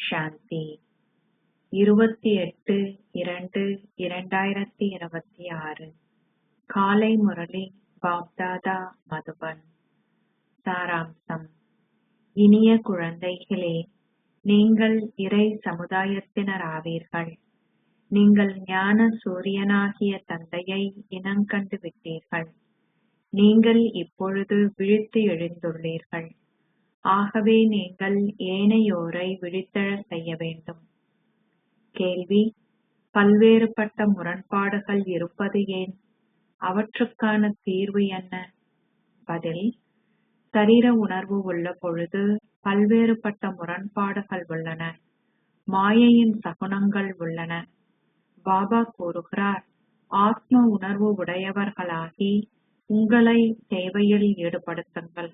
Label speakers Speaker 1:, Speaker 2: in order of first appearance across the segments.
Speaker 1: சாந்தி 28-2-2026 காலை முரளி பாப்தாதா மதுபன். சாராம்சம். இனிய குழந்தைகளே, நீங்கள் இறை சமுதாயத்தினராவீர்கள். நீங்கள் ஞான சூரியனாகிய தந்தையை இனங்கண்டு விட்டீர்கள். நீங்கள் இப்பொழுது விழித்து எழுந்துள்ளீர்கள். ஆகவே நீங்கள் ஏனையோரை விழித்தெழச் செய்ய வேண்டும். கேள்வி: பல்வேறுபட்ட முரண்பாடுகள் இருப்பது ஏன்? அவற்றுக்கான தீர்வு என்ன? பதில்: சரீர உணர்வு உள்ள பொழுது பல்வேறுபட்ட முரண்பாடுகள் உள்ளன. மாயையின் சகுனங்கள் உள்ளன. பாபா கூறுகிறார், ஆத்ம உணர்வு உடையவர்களாகி உங்களை சேவையில் ஈடுபடுத்துங்கள்.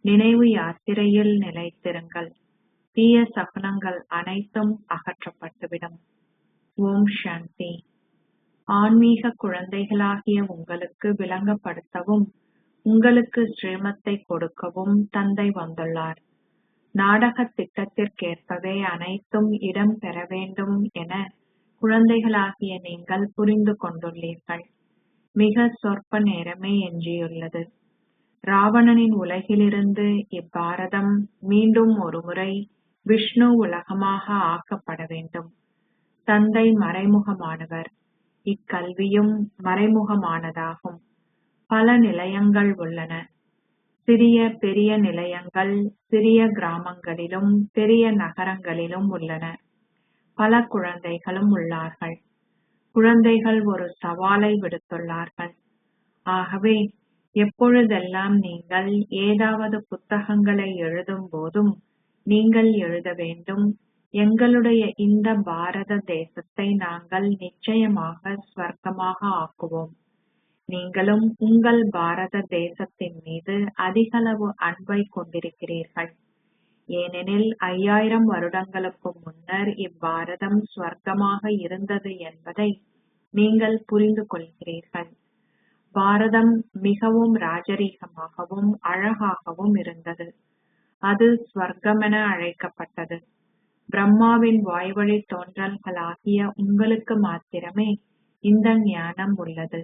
Speaker 1: நினைவு யாத்திரையில் நிலைத்திருங்கள். தீய சகுனங்கள் அனைத்தும் அகற்றப்பட்டுவிடும். ஓம் சாந்தி. ஆன்மீக குழந்தைகளாகிய உங்களுக்கு விளங்கப்படுத்தவும் உங்களுக்கு ஸ்ரீமத்தை கொடுக்கவும் தந்தை வந்துள்ளார். நாடக திட்டத்திற்கேற்பவே அனைத்தும் இடம் பெற வேண்டும் என குழந்தைகளாகிய நீங்கள் புரிந்து கொண்டுள்ளீர்கள். மிக சொற்ப நேரமே எஞ்சியுள்ளது. ராவணனின் உலகிலிருந்து இப்பாரதம் மீண்டும் ஒருமுறை விஷ்ணு உலகமாக ஆக்கப்பட வேண்டும். தந்தை மறைமுகமானவர். இக்கல்வியும் மறைமுகமானதாகும். பல நிலையங்கள் உள்ளன. சிறிய பெரிய நிலையங்கள் சிறிய கிராமங்களிலும் பெரிய நகரங்களிலும் உள்ளன. பல குழந்தைகளும் உள்ளார்கள். குழந்தைகள் ஒரு சவாலை விடுத்துள்ளார்கள். ஆகவே எப்பொழுதெல்லாம் நீங்கள் ஏதாவது புத்தகங்களை எழுதும் போதும் நீங்கள் எழுத வேண்டும், எங்களுடைய இந்த பாரத தேசத்தை நாங்கள் நிச்சயமாக ஸ்வர்க்கமாக ஆக்குவோம். நீங்களும் உங்கள் பாரத தேசத்தின் மீது அதிகளவு அன்பை கொண்டிருக்கிறீர்கள். ஏனெனில் 5000 வருடங்களுக்கு முன்னர் இப்பாரதம் ஸ்வர்க்கமாக இருந்தது என்பதை நீங்கள் புரிந்து கொள்கிறீர்கள். பாரதம் மிகவும் ராஜரீகமாகவும் அழகாகவும் இருந்தது. அது ஸ்வர்க்கமென அழைக்கப்பட்டது. பிரம்மாவின் வாய்வழி தோன்றல்களாகிய உங்களுக்கு மாத்திரமே இந்த ஞானம் உள்ளது.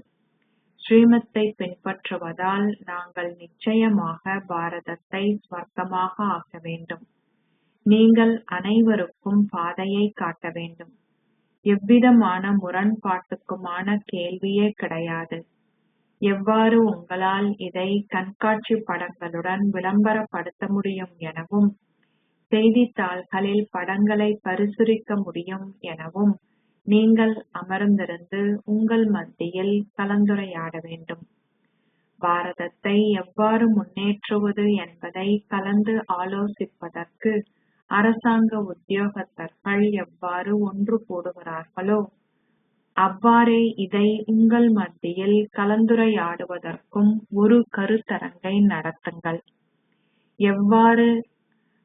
Speaker 1: ஸ்ரீமத்தை பின்பற்றுவதால் நாங்கள் நிச்சயமாக பாரதத்தை ஸ்வர்க்கமாக ஆக்க வேண்டும். நீங்கள் அனைவருக்கும் பாதையை காட்ட வேண்டும். எவ்விதமான முரண்பாட்டுக்குமான கேள்வியே கிடையாது. எவ்வாறு உங்களால் இதை கண்காட்சி படங்களுடன் விளம்பரப்படுத்த முடியும் எனவும் செய்தித்தாள்களில் படங்களை பரிசுரிக்க முடியும் எனவும் நீங்கள் அமர்ந்திருந்து உங்கள் மத்தியில் கலந்துரையாட வேண்டும். பாரதத்தை எவ்வாறு முன்னேற்றுவது என்பதை கலந்து ஆலோசிப்பதற்கு அரசாங்க உத்தியோகத்தர்கள் எவ்வாறு ஒன்று கூடுகிறார்களோ அவ்வாறே இதை உங்கள் மத்தியில் கலந்துரையாடுவதற்கும் ஒரு கருத்தரங்கை நடத்துங்கள். எவ்வாறு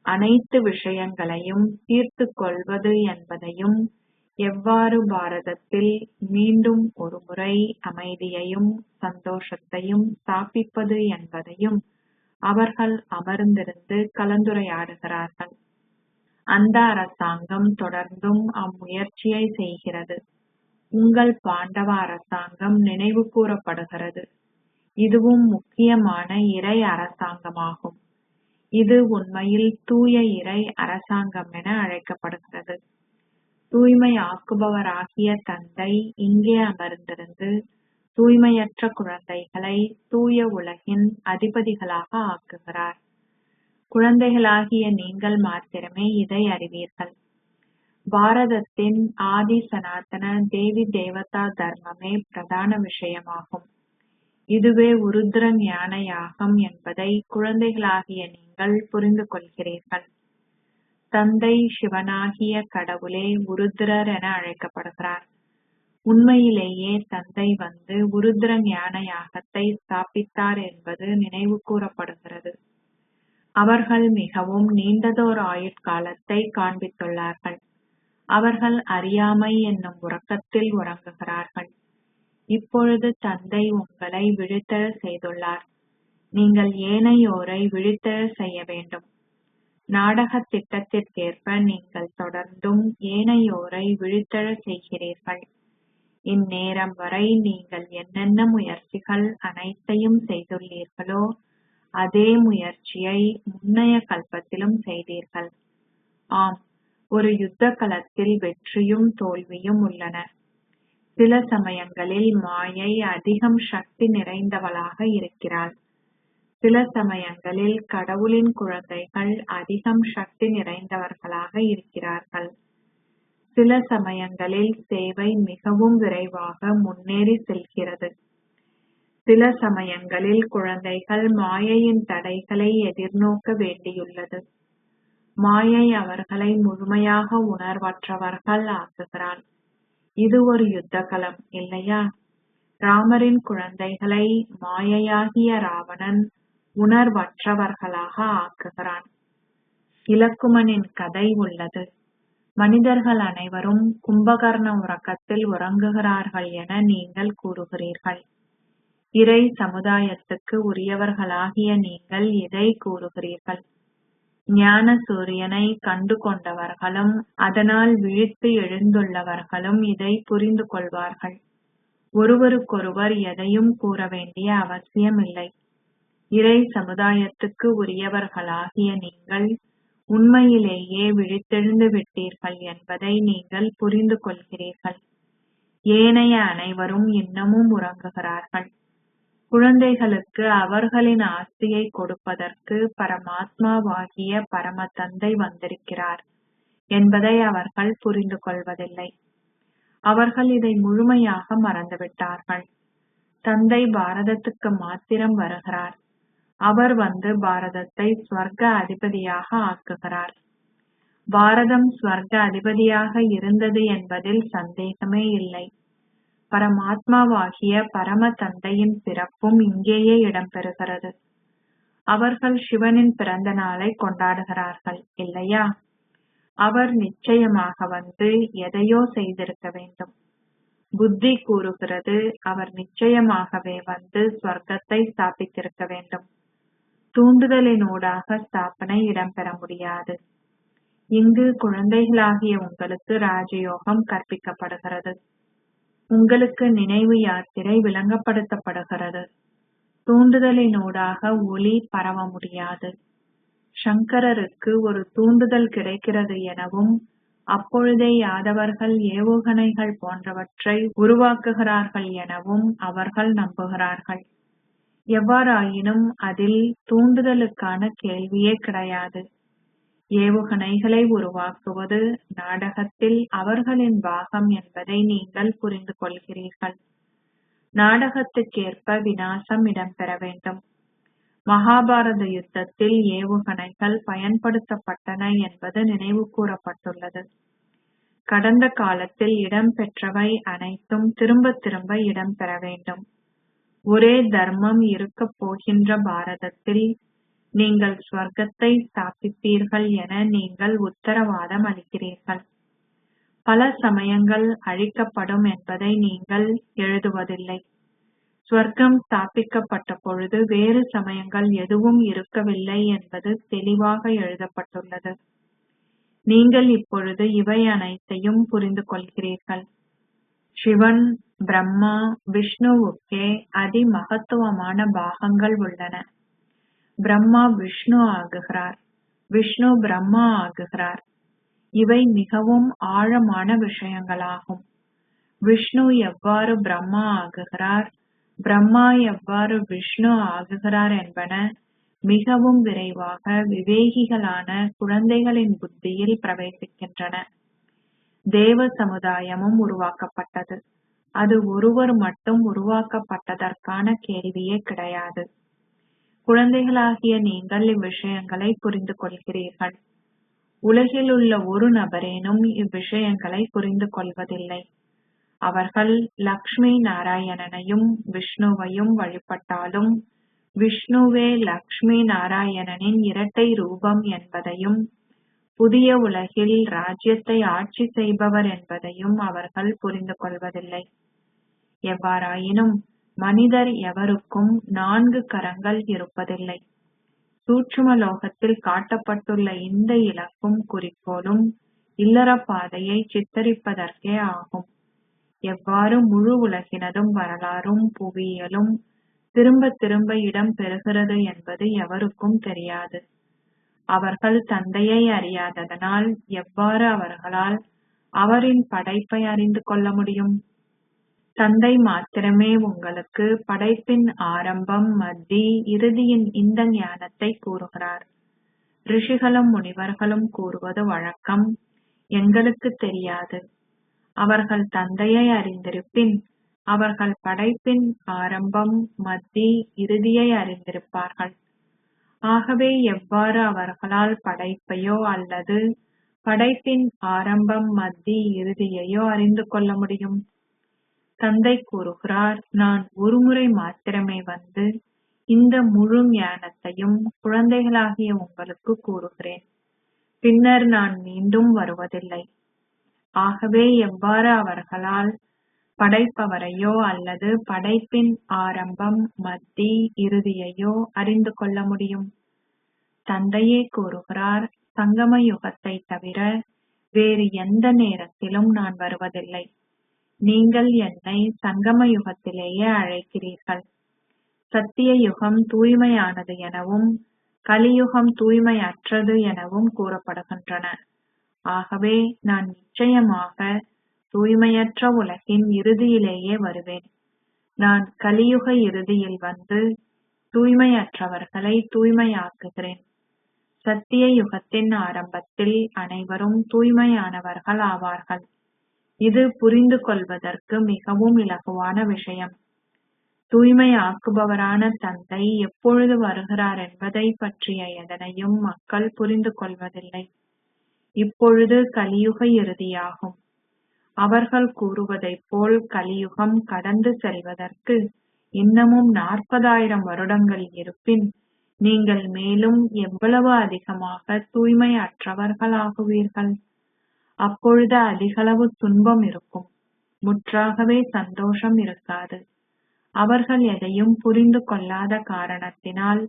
Speaker 1: அனைத்து விஷயங்களையும் தீர்த்து கொள்வது என்பதையும், எவ்வாறு பாரதத்தில் மீண்டும் ஒருமுறை அமைதியையும் சந்தோஷத்தையும் ஸ்தாபிப்பது என்பதையும் அவர்கள் அமர்ந்திருந்து கலந்துரையாடுகிறார்கள். அந்த அரசாங்கம் தொடர்ந்தும் அம்முயற்சியை செய்கிறது. உங்கள் பாண்டவ அரசாங்கம் நினைவு கூறப்படுகிறது. இதுவும் முக்கியமான இறை அரசாங்கமாகும். இது உண்மையில் தூய இறை அரசாங்கம் என அழைக்கப்படுகிறது. தூய்மை ஆக்குபவராகிய தந்தை இங்கே அமர்ந்திருந்து தூய்மையற்ற குழந்தைகளை தூய உலகின் அதிபதிகளாக ஆக்குகிறார். குழந்தைகளாகிய நீங்கள் மாத்திரமே இதை அறிவீர்கள். பாரதத்தின் ஆதி சனாதன தேவி தேவதா தர்மமே பிரதான விஷயமாகும். இதுவே உருத்ர ஞான யாகம் என்பதை குழந்தைகளாகிய நீங்கள் புரிந்து கொள்கிறீர்கள். தந்தை சிவனாகிய கடவுளே உருத்ரர் என அழைக்கப்படுகிறார். உண்மையிலேயே தந்தை வந்து உருத்ர ஞான யாகத்தை ஸ்தாபித்தார் என்பது நினைவு கூறப்படுகிறது. அவர்கள் மிகவும் நீண்டதோர் ஆயுட்காலத்தை காண்பித்துள்ளார்கள். அவர்கள் அறியாமை என்னும் உறக்கத்தில் உறங்குகிறார்கள். இப்பொழுது தந்தை உங்களை விழித்தெழ செய்துள்ளார். நீங்கள் ஏனையோரை விழித்தெழ செய்ய வேண்டும். நாடகத் திட்டத்திற்கேற்ப நீங்கள் தொடர்ந்தும் ஏனையோரை விழித்தெழச் செய்கிறீர்கள். இந்நேரம் வரை நீங்கள் என்னென்ன முயற்சிகள் அனைத்தையும் செய்துள்ளீர்களோ அதே முயற்சியை முன்னைய கல்பத்திலும் செய்தீர்கள். ஆம், ஒரு யுத்த களத்தில் வெற்றியும் தோல்வியும் உள்ளன. சில சமயங்களில் மாயை அதிகம் சக்தி நிறைந்தவளாக இருக்கிறாள். சில சமயங்களில் கடவுளின் குழந்தைகள் அதிகம் சக்தி நிறைந்தவர்களாக இருக்கிறார்கள். சில சமயங்களில் சேவை மிகவும் விரைவாக முன்னேறி செல்கிறது. சில சமயங்களில் குழந்தைகள் மாயையின் தடைகளை எதிர்நோக்க வேண்டியுள்ளது. மாயை அவர்களை முழுமையாக உணர்வற்றவர்கள் ஆக்குகிறாள். இது ஒரு யுத்த களம் இல்லையா? ராமரின் குழந்தைகளை மாயையாகிய ராவணன் உணர்வற்றவர்களாக ஆக்குகிறான். இலக்குமனின் கதை உள்ளது. மனிதர்கள் அனைவரும் கும்பகர்ண உறக்கத்தில் உறங்குகிறார்கள் என நீங்கள் கூறுகிறீர்கள். இறை சமுதாயத்துக்கு உரியவர்களாகிய நீங்கள் இதை கூறுகிறீர்கள். ஞான சூரியனை கண்டு கொண்டவர்களும் அதனால் விழித்து எழுந்துள்ளவர்களும் இதை புரிந்து கொள்வார்கள். ஒருவருக்கொருவர் எதையும் கூற வேண்டிய அவசியமில்லை. இறை சமுதாயத்துக்கு உரியவர்களாகிய நீங்கள் உண்மையிலேயே விழித்தெழுந்து விட்டீர்கள் என்பதை நீங்கள் புரிந்து கொள்கிறீர்கள். ஏனைய அனைவரும் இன்னமும் உறங்குகிறார்கள். குழந்தைகளுக்கு அவர்களின் ஆஸ்தியை கொடுப்பதற்கு பரமாத்மாவாகிய பரம தந்தை வந்திருக்கிறார் என்பதை அவர்கள் புரிந்து கொள்வதில்லை. அவர்கள் இதை முழுமையாக மறந்துவிட்டார்கள். தந்தை பாரதத்துக்கு மாத்திரம் வருகிறார். அவர் வந்து பாரதத்தை ஸ்வர்க்க அதிபதியாக ஆக்குகிறார். பாரதம் ஸ்வர்க்க அதிபதியாக இருந்தது என்பதில் சந்தேகமே இல்லை. பரமாத்மாவாகிய பரம தந்தையின் பிறப்பும் இங்கேயே இடம்பெறுகிறது. அவர்கள் சிவனின் பிறந்த நாளை கொண்டாடுகிறார்கள் இல்லையா? அவர் நிச்சயமாக வந்து எதையோ செய்திருக்க வேண்டும். புத்தி கூறுகிறது அவர் நிச்சயமாகவே வந்து ஸ்வர்க்கத்தை ஸ்தாபித்திருக்க வேண்டும். தூண்டுதலினூடாக ஸ்தாபனை இடம்பெற முடியாது. இங்கு குழந்தைகளாகிய உங்களுக்கு ராஜயோகம் கற்பிக்கப்படுகிறது. உங்களுக்கு நினைவு யாத்திரை விளங்கப்படுத்தப்படுகிறது. தூண்டுதலினூடாக ஒளி பரவ முடியாது. சங்கரருக்கு ஒரு தூண்டுதல் கிடைக்கிறது எனவும் அப்பொழுதே யாதவர்கள் ஏவுகணைகள் போன்றவற்றை உருவாக்குகிறார்கள் எனவும் அவர்கள் நம்புகிறார்கள். எவ்வாறாயினும் அதில் தூண்டுதலுக்கான கேள்வியே கிடையாது. ஏவுகணைகளை உருவாக்குவது நாடகத்தில் அவர்களின் பாகம் என்பதை நீங்கள் புரிந்து கொள்கிறீர்கள். நாடகத்துக்கேற்ப விநாசம் இடம்பெற வேண்டும். மகாபாரத யுத்தத்தில் ஏவுகணைகள் பயன்படுத்தப்பட்டன என்பது நினைவு கூறப்பட்டுள்ளது. கடந்த காலத்தில் இடம்பெற்றவை அனைத்தும் திரும்ப திரும்ப இடம்பெற வேண்டும். ஒரே தர்மம் இருக்கப் போகின்ற பாரதத்தில் நீங்கள் ஸ்வர்க்கத்தை ஸ்தாபிப்பீர்கள் என நீங்கள் உத்தரவாதம் அளிக்கிறீர்கள். பல சமயங்கள் அழிக்கப்படும் என்பதை நீங்கள் எழுதுவதில்லை. ஸ்வர்க்கம் ஸ்தாபிக்கப்பட்ட பொழுது வேறு சமயங்கள் எதுவும் இருக்கவில்லை என்பது தெளிவாக எழுதப்பட்டுள்ளது. நீங்கள் இப்பொழுது இவை அனைத்தையும் புரிந்து கொள்கிறீர்கள். சிவன், பிரம்மா, விஷ்ணுவுக்கே அதி மகத்துவமான பாகங்கள் உள்ளன. பிரம்மா விஷ்ணு ஆகுகிறார், விஷ்ணு பிரம்மா ஆகுகிறார். இவை மிகவும் ஆழமான விஷயங்களாகும். விஷ்ணு எவ்வாறு பிரம்மா ஆகுகிறார், பிரம்மா எவ்வாறு விஷ்ணு ஆகுகிறார் என்பன மிகவும் விரைவாக விவேகிகளான குழந்தைகளின் புத்தியில் பிரவேசிக்கின்றன. தேவ சமுதாயமும் உருவாக்கப்பட்டது. அது ஒருவர் மட்டும் உருவாக்கப்பட்டதற்கான கேள்வியே கிடையாது. குழந்தைகளாகிய நீங்கள் இவ்விஷயங்களை புரிந்து கொள்கிறீர்கள். உலகில் உள்ள ஒரு நபரேனும் இவ்விஷயங்களை புரிந்து கொள்வதில்லை. அவர்கள் லக்ஷ்மி நாராயணனையும் விஷ்ணுவையும் வழிபட்டாலும் விஷ்ணுவே லக்ஷ்மி நாராயணனின் இரட்டை ரூபம் என்பதையும் புதிய உலகில் ராஜ்யத்தை ஆட்சி செய்பவர் என்பதையும் அவர்கள் புரிந்து கொள்வதில்லை. எவ்வாறாயினும் மனிதர் எவருக்கும் 4 கரங்கள் இருப்பதில்லை. சூட்சும லோகத்தில் காட்டப்பட்டுள்ள இந்த இலக்கும் குறிக்கோளும் இல்லற பாதையை சித்தரிப்பதற்கே ஆகும். எவ்வாறு முழு உலகினதும் வரலாறும் புவியியலும் திரும்ப திரும்ப இடம் பெறுகிறது என்பது எவருக்கும் தெரியாது. அவர்கள் தந்தையை அறியாததனால் எவ்வாறு அவர்களால் அவரின் படைப்பை அறிந்து கொள்ள முடியும்? தந்தை மாத்திரமே உங்களுக்கு படைப்பின் ஆரம்பம், மத்தி, இறுதியின் இந்த ஞானத்தை கூறுகிறார். ரிஷிகளும் முனிவர்களும் கூறுவது வழக்கம், எங்களுக்கு தெரியாது. அவர்கள் தந்தையை அறிந்திருப்பின் அவர்கள் படைப்பின் ஆரம்பம், மத்தி, இறுதியை அறிந்திருப்பார்கள். ஆகவே எவ்வாறு அவர்களால் படைப்பையோ அல்லது படைப்பின் ஆரம்பம், மத்தி, இறுதியையோ அறிந்து கொள்ள முடியும்? தந்தை கூறுகிறார், நான் ஒருமுறை மாத்திரமே வந்து இந்த முழு ஞானத்தையும் குழந்தைகளாகிய உங்களுக்கு கூறுகிறேன். பின்னர் நான் மீண்டும் வருவதில்லை. ஆகவே எவ்வாறு அவர்களால் படைப்பவரையோ அல்லது படைப்பின் ஆரம்பம், மத்தி, இறுதியையோ அறிந்து கொள்ள முடியும்? தந்தையே கூறுகிறார், சங்கம யுகத்தை தவிர வேறு எந்த நேரத்திலும் நான் வருவதில்லை. நீங்கள் என்னை சங்கம யுகத்திலேயே அழைக்கிறீர்கள். சத்திய யுகம் தூய்மையானது எனவும் கலியுகம் தூய்மையற்றது எனவும் கூறப்படுகின்றன. ஆகவே நான் நிச்சயமாக தூய்மையற்ற உலகின் இறுதியிலேயே வருவேன். நான் கலியுக இறுதியில் வந்து தூய்மையற்றவர்களை தூய்மையாக்குகிறேன். சத்திய யுகத்தின் ஆரம்பத்தில் அனைவரும் தூய்மையானவர்கள் ஆவார்கள். இது புரிந்து கொள்வதற்கு மிகவும் இலகுவான விஷயம். தூய்மையாக்குபவரான தந்தை எப்பொழுது வருகிறார் என்பதை பற்றிய எதனையும் மக்கள் புரிந்து கொள்வதில்லை. இப்பொழுது கலியுக இறுதியாகும். அவர்கள் கூறுவதைப் போல் கலியுகம் கடந்து செல்வதற்கு இன்னமும் 40,000 வருடங்கள் இருப்பின் நீங்கள் மேலும் எவ்வளவு அதிகமாக தூய்மையற்றவர்களாகுவீர்கள். அப்பொழுது அதிகளவு துன்பம் இருக்கும், முற்றாகவே சந்தோஷம் இருக்காது. அவர்கள் எதையும் புரிந்து கொள்ளாத காரணத்தினால்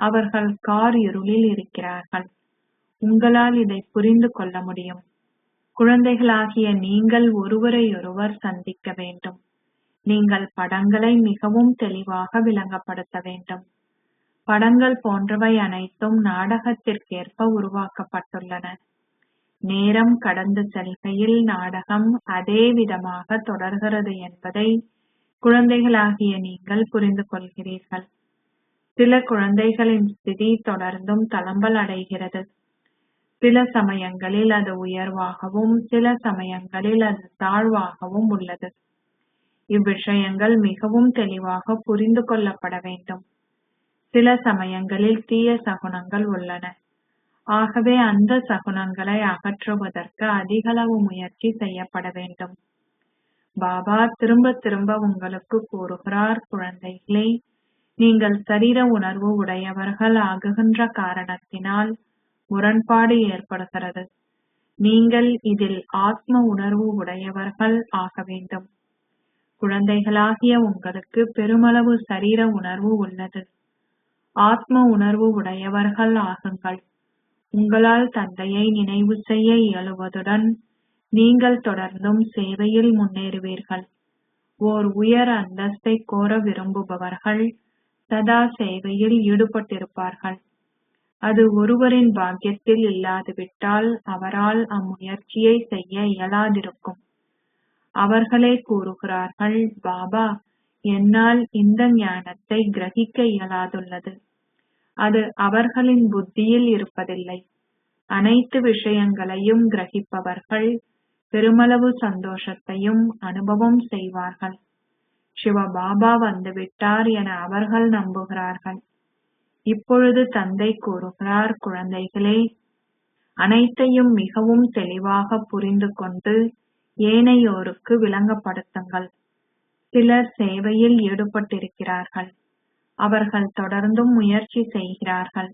Speaker 1: அவர்கள் கார் இருளில் இருக்கிறார்கள். உங்களால் இதை புரிந்து கொள்ள முடியும். குழந்தைகளாகிய நீங்கள் ஒருவரையொருவர் சந்திக்க வேண்டும். நீங்கள் படங்களை மிகவும் தெளிவாக விளங்கப்படுத்த வேண்டும். படங்கள் போன்றவை அனைத்தும் நாடகத்திற்கேற்ப உருவாக்கப்பட்டுள்ளன. நேரம் கடந்து செல்கையில் நாடகம் அதே விதமாக தொடர்கிறது என்பதை குழந்தைகளாகிய நீங்கள் புரிந்து கொள்கிறீர்கள். சில குழந்தைகளின் ஸ்திதி தொடர்ந்தும் தளம்பல் அடைகிறது. சில சமயங்களில் அது உயர்வாகவும் சில சமயங்களில் அது தாழ்வாகவும் உள்ளது. இவ்விஷயங்கள் மிகவும் தெளிவாக புரிந்து கொள்ளப்பட வேண்டும். சில சமயங்களில் தீய சகுனங்கள் உள்ளன. ஆகவே அந்த சகுனங்களை அகற்றுவதற்கு அதிகளவு முயற்சி செய்யப்பட வேண்டும். பாபா திரும்ப திரும்ப உங்களுக்கு கூறுகிறார், குழந்தைகளே, நீங்கள் சரீர உணர்வு உடையவர்கள் ஆகுகின்ற காரணத்தினால் முரண்பாடு ஏற்படுகிறது. நீங்கள் இதில் ஆத்ம உணர்வு உடையவர்கள் ஆக வேண்டும். குழந்தைகளாகிய உங்களுக்கு பெருமளவு சரீர உணர்வு உள்ளது. ஆத்ம உணர்வு உடையவர்கள் ஆகுங்கள். உங்களால் தந்தையை நினைவு செய்ய இயலுவதுடன் நீங்கள் தொடர்ந்தும் சேவையில் முன்னேறுவீர்கள். ஓர் உயர் அந்தஸ்தை கோர விரும்புபவர்கள் சதா சேவையில் ஈடுபட்டிருப்பார்கள். அது ஒருவரின் பாக்கியத்தில் இல்லாதுவிட்டால் அவரால் அம்முயற்சியை செய்ய இயலாதிருக்கும். அவர்களே கூறுகிறார்கள், பாபா, என்னால் இந்த ஞானத்தை கிரகிக்க இயலாதுள்ளது. அது அவர்களின் புத்தியில் இருப்பதில்லை. அனைத்து விஷயங்களையும் கிரகிப்பவர்கள் பெருமளவு சந்தோஷத்தையும் அனுபவம் செய்வார்கள். சிவபாபா வந்துவிட்டார் என அவர்கள் நம்புகிறார்கள். இப்பொழுது தந்தை கூறுகிறார், குழந்தைகளே, அனைத்தையும் மிகவும் தெளிவாக புரிந்து கொண்டு ஏனையோருக்கு விளங்கப்படுத்துங்கள். சிலர் சேவையில் ஈடுபட்டிருக்கிறார்கள். அவர்கள் தொடர்ந்தும் முயற்சி செய்கிறார்கள்.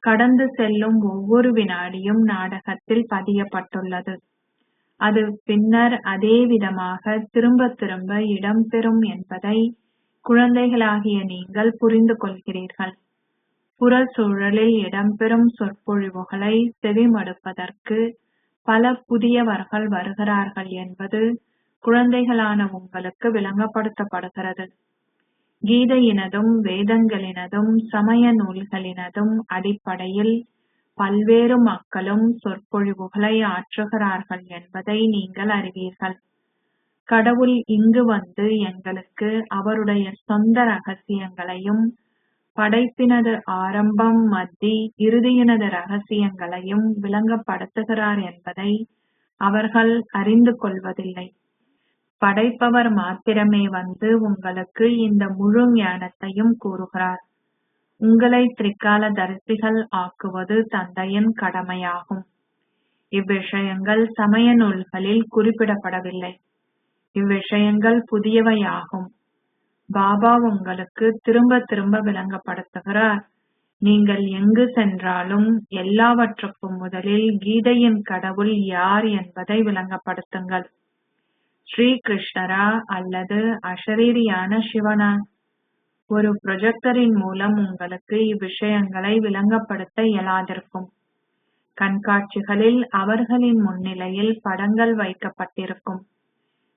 Speaker 1: கடந்து செல்லும் ஒவ்வொரு வினாடியும் நாடகத்தில் பதியப்பட்டுள்ளது. அது பின்னர் அதே விதமாக திரும்ப திரும்ப இடம்பெறும் என்பதை குழந்தைகளாகிய நீங்கள் புரிந்து கொள்கிறீர்கள். புற சூழலில் இடம்பெறும் சொற்பொழிவுகளை செவிமடுப்பதற்கு பல புதியவர்கள் வருகிறார்கள் என்பது குழந்தைகளான உங்களுக்கு விளங்கப்படுத்தப்படுகிறது. கீதையினதும் வேதங்களினதும் சமய நூல்களினதும் அடிப்படையில் பல்வேறு மக்களும் சொற்பொழிவுகளை ஆற்றுகிறார்கள் என்பதை நீங்கள் அறிவீர்கள். கடவுள் இங்கு வந்து எங்களுக்கு அவருடைய சொந்த ரகசியங்களையும் படைப்பினது ஆரம்பம் மத்தி இறுதியினது ரகசியங்களையும் விளங்கப்படுத்துகிறார் என்பதை அவர்கள் அறிந்து கொள்வதில்லை. படைப்பவர் மாத்திரமே வந்து உங்களுக்கு இந்த முழு ஞானத்தையும் கூறுகிறார். உங்களை திரிகால தரிசிகள் ஆக்குவது தந்தையின் கடமையாகும். இவ்விஷயங்கள் சமய நூல்களில் குறிப்பிடப்படவில்லை. இவ்விஷயங்கள் புதியவையாகும். பாபா உங்களுக்கு திரும்ப திரும்ப விளங்கப்படுத்துகிறார். நீங்கள் எங்கு சென்றாலும் எல்லாவற்றுக்கும் முதலில் கீதையின் கடவுள் யார் என்பதை விளங்கப்படுத்துங்கள். ஸ்ரீ கிருஷ்ணரா அல்லது அஷரீரியான சிவனா? ஒரு ப்ரொஜெக்டரின் மூலம் உங்களுக்கு இவ்விஷயங்களை விளங்கப்படுத்த இயலாதிருக்கும். கண்காட்சிகளில் அவர்களின் முன்னிலையில் படங்கள் வைக்கப்பட்டிருக்கும்.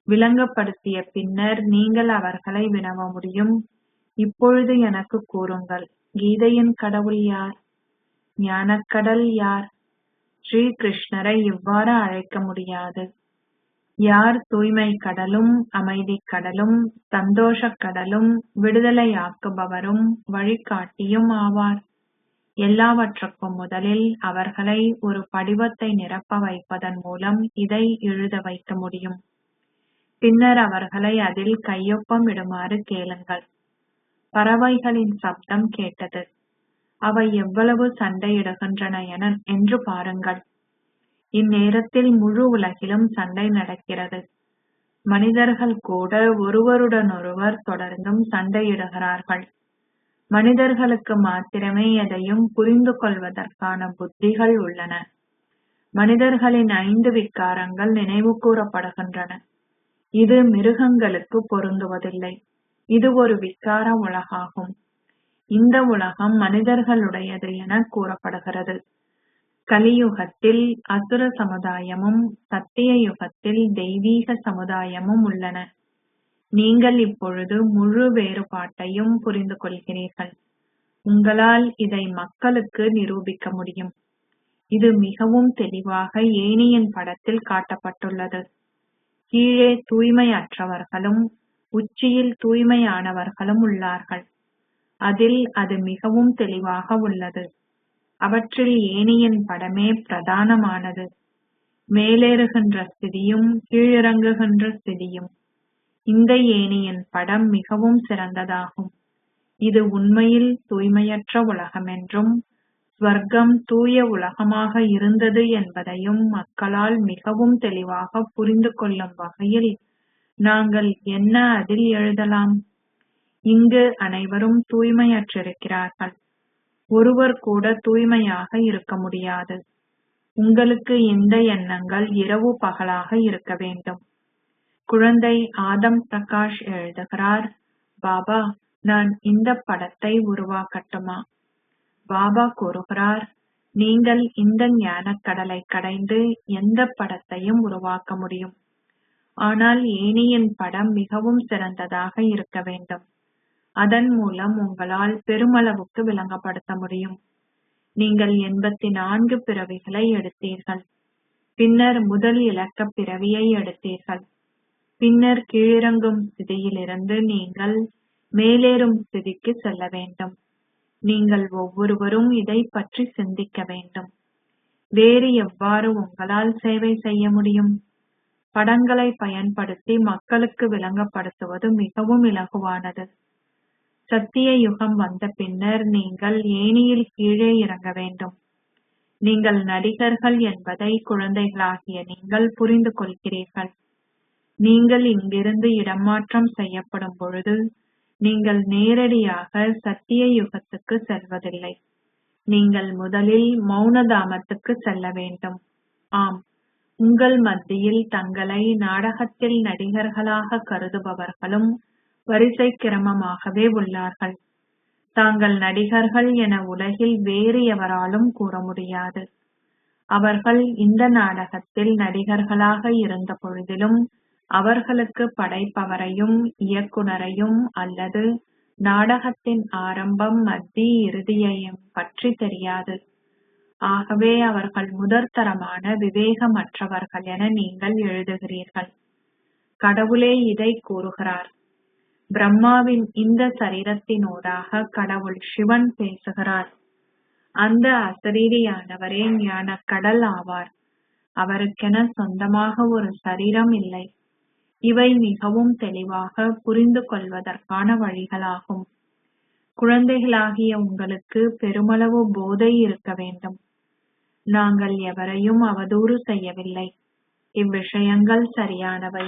Speaker 1: விளங்கப்படுத்திய பின்னர் நீங்கள் அவர்களை வினவ முடியும். இப்பொழுது எனக்கு கூறுங்கள், கீதையின் கடவுள் யார்? ஞானக்கடல் யார்? ஸ்ரீ கிருஷ்ணரை இவ்வாறு அழைக்க முடியாது. யார் தூய்மை கடலும் அமைதி கடலும் சந்தோஷக் கடலும் விடுதலையாக்குபவரும் வழிகாட்டியும் ஆவார். எல்லாவற்றுக்கும் முதலில் அவர்களை ஒரு படிவத்தை நிரப்ப வைப்பதன் மூலம் இதை எழுத வைக்க முடியும். பின்னர் அவர்களை அதில் கையொப்பம் இடுமாறு கேளுங்கள். பறவைகளின் சப்தம் கேட்டது. அவை எவ்வளவு சண்டையிடுகின்றன என்று பாருங்கள். இந்நேரத்தில் முழு உலகிலும் சண்டை நடக்கிறது. மனிதர்கள் கூட ஒருவருடனொருவர் தொடர்ந்தும் சண்டையிடுகிறார்கள். மனிதர்களுக்கு மாத்திரமே எதையும் புரிந்து கொள்வதற்கான புத்திகள் உள்ளன. மனிதர்களின் 5 விகாரங்கள் நினைவு கூறப்படுகின்றன. இது மிருகங்களுக்கு பொருந்துவதில்லை. இது ஒரு விகார உலகாகும். இந்த உலகம் மனிதர்களுடையது என கூறப்படுகிறது. கலியுகத்தில் அசுர சமுதாயமும் சத்திய யுகத்தில் தெய்வீக சமுதாயமும் உள்ளன. நீங்கள் இப்பொழுது முழு வேறுபாட்டையும் புரிந்து கொள்கிறீர்கள். உங்களால் இதை மக்களுக்கு நிரூபிக்க முடியும். இது மிகவும் தெளிவாக ஏணியின் படத்தில் காட்டப்பட்டுள்ளது. கீழே தூய்மையற்றவர்களும் உச்சியில் தூய்மையானவர்களும் உள்ளார்கள். அதில் அது மிகவும் தெளிவாக உள்ளது. அவற்றில் ஏணியின் படமே பிரதானமானது. மேலேறுகின்ற ஸ்திதியும் கீழிறங்குகின்ற ஸ்திதியும். இந்த ஏணியின் படம் மிகவும் சிறந்ததாகும். இது உண்மையில் தூய்மையற்ற உலகம் என்றும் ஸ்வர்க்கம் தூய உலகமாக இருந்தது என்பதையும் மக்களால் மிகவும் தெளிவாக புரிந்து கொள்ளும் வகையில் நாங்கள் என்ன அதில் எழுதலாம்? இங்கு அனைவரும் தூய்மையற்றிருக்கிறார்கள். ஒருவர் கூட தூய்மையாக இருக்க முடியாது. உங்களுக்கு இந்த எண்ணங்கள் இரவு பகலாக இருக்க வேண்டும். குழந்தை ஆதம் பிரகாஷ் எழுதுகிறார், பாபா, நான் இந்த படத்தை உருவாக்கட்டுமா? பாபா கூறுகிறார், நீங்கள் இந்த ஞானக்கடலை கடைந்து எந்த படத்தையும் உருவாக்க முடியும். ஆனால் ஏணியின் படம் மிகவும் சிறந்ததாக இருக்க வேண்டும். அதன் மூலம் உங்களால் பெருமளவுக்கு விளங்கப்படுத்த முடியும். நீங்கள் 84 பிறவிகளை எடுத்தீர்கள். பின்னர் முதல் இலக்க பிறவியை எடுத்தீர்கள். பின்னர் கீழிறங்கும் ஸ்திதியிலிருந்து நீங்கள் மேலேறும் ஸ்திதிக்கு செல்ல வேண்டும். நீங்கள் ஒவ்வொருவரும் இதை பற்றி சிந்திக்க வேண்டும். வேறு எவ்வாறு உங்களால் சேவை செய்ய முடியும்? படங்களை பயன்படுத்தி மக்களுக்கு விளங்கப்படுத்துவது மிகவும் இலகுவானது. சத்திய யுகம் வந்த பின்னர் நீங்கள் ஏணியில் கீழே இறங்க வேண்டும். நீங்கள் நடிகர்கள் என்பதை குழந்தைகளாகிய நீங்கள் புரிந்து கொள்கிறீர்கள். நீங்கள் இங்கிருந்து இடமாற்றம் செய்யப்படும் பொழுது நீங்கள் நேரடியாக சத்திய யுகத்துக்கு செல்வதில்லை. நீங்கள் முதலில் மௌனதாமத்துக்கு செல்ல வேண்டும். ஆம், உங்கள் மத்தியில் தங்களை நாடகத்தில் நடிகர்களாக கருதுபவர்களும் வரிசை கிரமமாகவே உள்ளார்கள். தாங்கள் நடிகர்கள் என உலகில் வேறு எவராலும் கூற முடியாது. அவர்கள் இந்த நாடகத்தில் நடிகர்களாக இருந்த பொழுதிலும் அவர்களுக்கு படைப்பவரையும் இயக்குனரையும் அல்லது நாடகத்தின் ஆரம்பம் மத்தி இறுதியையும் பற்றி தெரியாது. ஆகவே அவர்கள் முதற்தரமான விவேகமற்றவர்கள் என நீங்கள் எழுதுகிறீர்கள். கடவுளே இதை கூறுகிறார். பிரம்மாவின் இந்த சரீரத்தினூடாக கடவுள் சிவன் பேசுகிறார். அந்த அசரீரியானவரே ஞானக் கடல் ஆவார். அவருக்கென சொந்தமாக ஒரு சரீரம் இல்லை. இவை மிகவும் தெளிவாக புரிந்து கொள்வதற்கான வழிகளாகும். குழந்தைகளாகிய உங்களுக்கு பெருமளவு போதை இருக்க வேண்டும். நாங்கள் எவரையும் அவதூறு செய்யவில்லை. இவ்விஷயங்கள் சரியானவை.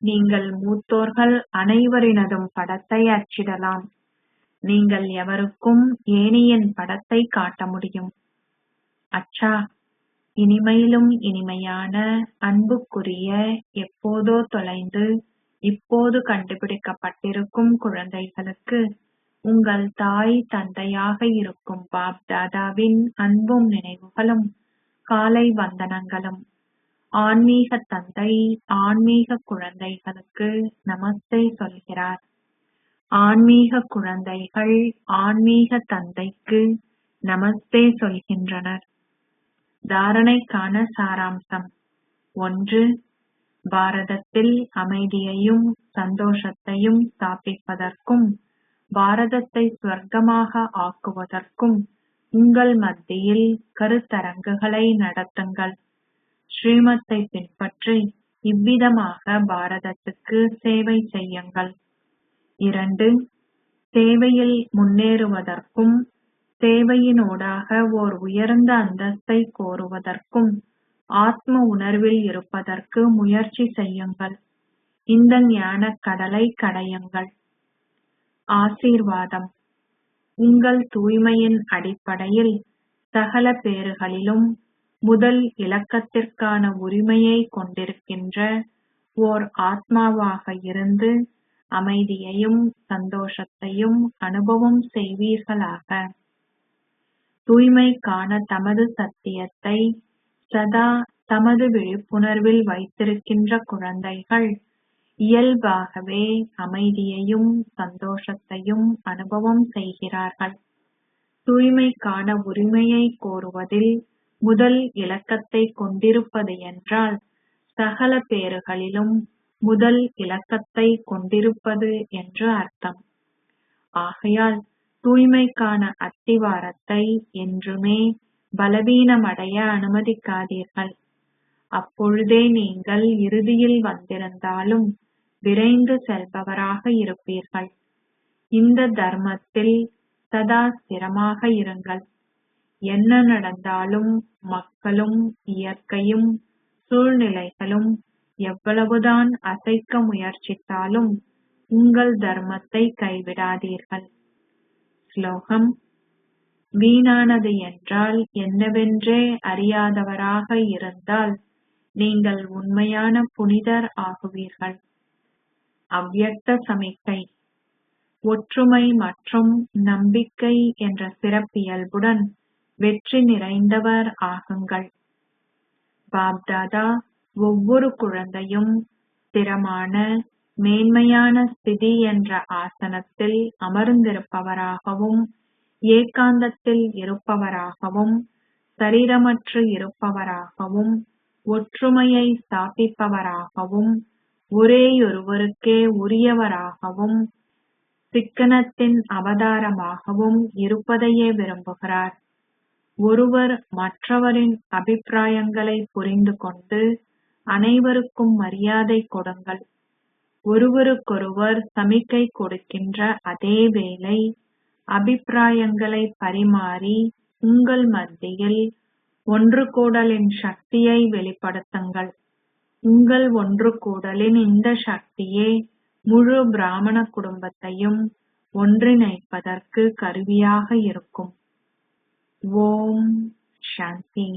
Speaker 1: நீங்கள் மூத்தோர்கள் அனைவரினதும் படத்தை அச்சிடலாம். நீங்கள் எவருக்கும் ஏனியின் படத்தை காட்ட முடியும். அச்சா, இனிமையிலும் இனிமையான அன்புக்குரிய, எப்போதோ தொலைந்து இப்போது கண்டுபிடிக்கப்பட்டிருக்கும் குழந்தைகளுக்கு உங்கள் தாய் தந்தையாக இருக்கும் பாப் தாதாவின் அன்பும் நினைவுகளும் காலை வந்தனங்களும். ஆன்மீக தந்தை ஆன்மீக குழந்தைகளுக்கு நமஸ்தே சொல்கிறார். ஆன்மீக குழந்தைகள் ஆன்மீக தந்தைக்கு நமஸ்தே சொல்கின்றனர். தாரணைக்கான சாராம்சம். 1. பாரதத்தில் அமைதியையும் சந்தோஷத்தையும் ஸ்தாபிப்பதற்கும் பாரதத்தை ஸ்வர்க்கமாக ஆக்குவதற்கும் உங்கள் மத்தியில் கருத்தரங்குகளை நடத்துங்கள். ஸ்ரீமத்தை பின்பற்றி இவ்விதமாக பாரதத்துக்கு சேவை செய்யுங்கள். 2. சேவையில் முன்னேறுவதற்கும் சேவையினூடாக ஓர் உயர்ந்த அந்தஸ்தை கோருவதற்கும் ஆத்ம உணர்வில் இருப்பதற்கு முயற்சி செய்யுங்கள். இந்த ஞானக் கடலை கடையுங்கள். ஆசீர்வாதம். உங்கள் தூய்மையின் அடிப்படையில் சகல பேறுகளிலும் முதல் இலக்கத்திற்கான உரிமையை கொண்டிருக்கின்ற ஓர் ஆத்மாவாக இருந்து அமைதியையும் சந்தோஷத்தையும் அனுபவம் செய்வீர்களாக. தூய்மைக்கான தமது சத்தியத்தை சதா தமது விழிப்புணர்வில் வைத்திருக்கின்ற குழந்தைகள் இயல்பாகவே அமைதியையும் சந்தோஷத்தையும் அனுபவம் செய்கிறார்கள். தூய்மைக்கான உரிமையை கோருவதில் முதல் இலக்கத்தை கொண்டிருப்பது என்றால் சகல பேறுகளிலும் முதல் இலக்கத்தை கொண்டிருப்பது என்று அர்த்தம். ஆகையால் தூய்மைக்கான அத்திவாரத்தை என்றுமே பலவீனமடைய அனுமதிக்காதீர்கள். அப்பொழுதே நீங்கள் இறுதியில் வந்திருந்தாலும் விரைந்து செல்பவராக இருப்பீர்கள். இந்த தர்மத்தில் சதா ஸ்திரமாக இருங்கள். என்ன நடந்தாலும் மக்களும் இயற்கையும் சூழ்நிலைகளும் எவ்வளவுதான் அசைக்க முயற்சித்தாலும் உங்கள் தர்மத்தை கைவிடாதீர்கள். ஸ்லோகம். வீணானது என்றால் என்னவென்றே அறியாதவராக இருந்தால் நீங்கள் உண்மையான புனிதர் ஆகுவீர்கள். அவ்யக்த சமிக்கை. ஒற்றுமை மற்றும் நம்பிக்கை என்ற சிறப்பியல்புடன் வெற்றி நிறைந்தவர் ஆகுங்கள். பாப்தாதா ஒவ்வொரு குழந்தையும் ஸ்திரமான மேன்மையான ஸ்திதி என்ற ஆசனத்தில் அமர்ந்திருப்பவராகவும் ஏகாந்தத்தில் இருப்பவராகவும் சரீரமற்று இருப்பவராகவும் ஒற்றுமையை ஸ்தாபிப்பவராகவும் ஒரேயொருவருக்கே உரியவராகவும் சிக்கனத்தின் அவதாரமாகவும் இருப்பதையே விரும்புகிறார். ஒருவர் மற்றவரின் அபிப்பிராயங்களை புரிந்து கொண்டு அனைவருக்கும் மரியாதை கொடுங்கள். ஒருவருக்கொருவர் சமிக்கை கொடுக்கின்ற அதே வேளை அபிப்பிராயங்களை பரிமாறி உங்கள் மத்தியில் ஒன்று கூடலின் சக்தியை வெளிப்படுத்துங்கள். உங்கள் ஒன்று கூடலின் இந்த சக்தியே முழு பிராமண குடும்பத்தையும் ஒன்றிணைப்பதற்கு கருவியாக இருக்கும். ஓம் சாந்தி.